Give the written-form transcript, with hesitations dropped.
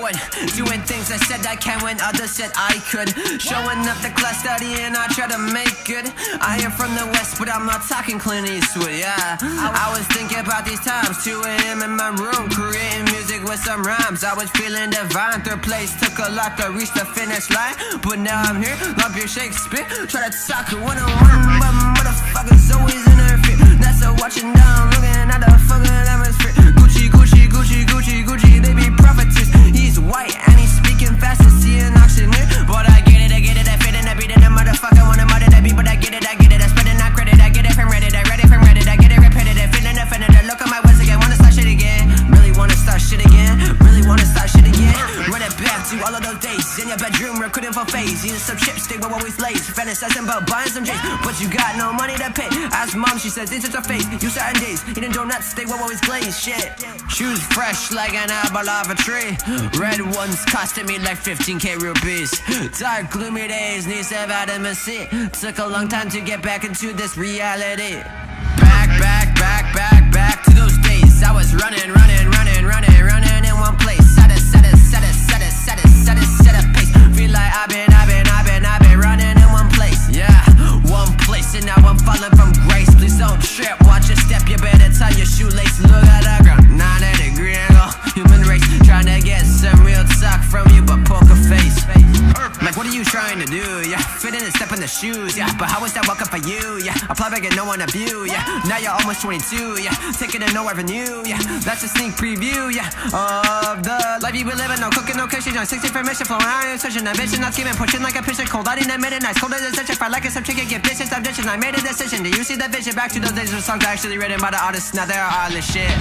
going, doing things I said I can when others said I could. Showing up the class studying, I try to make good. I am from the West, but I'm not talking Clint Eastwood, yeah. I was thinking about these times, 2 a.m. in my room, creating music with some rhymes. I was feeling divine, third place took a lot to reach the finish line. But now I'm here, love your Shakespeare. Try to talk one-on-one, but motherfuckers always interfere. That's a watching down, looking at the fucking atmosphere. Gucci, Gucci, Gucci, Gucci, Gucci, they be prophetess. He's white and he's speaking fast as he an auctioneer. But I get it, I fit in, I beat it, a motherfucker wanna murder that beat. But I get it, I spend not credit, I get it from Reddit, I read it from Reddit, I get it repetitive, feeling offended. I look at my words again, wanna start shit again. Really wanna start shit again, really wanna start shit again. Run it back to all of those days in your bedroom, recruiting for phase. Eating some chips, they were always lazy. Fantasizing about buying some J's, but you got no money to pay. Ask mom, she says, it's just her face. You certain days, eating donuts, they were always glazed. Shit, shoes fresh like an apple off a tree. Red ones costing me like 15k rupees. Dark, gloomy days, needs of vitamin C. Took a long time to get back into this reality. Back to those days. I was running in one place. Set a pace. Feel like I've been running in one place. Yeah, one place, and now I'm falling from grace. Please don't trip, watch your step. You better tie your shoelace. Look at the ground, 90-degree angle. Human race trying to get some real talk from you, but poker face. Like, what are you trying to do? Yeah, fit in and step in the shoes. Yeah, but how is that welcome for you? Yeah, apply back and no one of you. Yeah, now you're almost 22. Yeah, taking it nowhere new. Yeah, that's a sneak preview. Yeah, of the life you be living. No cooking, no cushion. On 60 permission, flowing out in searching. Ambition, not scheming, pushing like a piston. Cold out in the midnight. Cold as a stitch. If I like it, some chicken, get bitches, I'm ditching. I made a decision. Do you see the vision? Back to those days when songs are actually written by the artists. Now they're all this shit.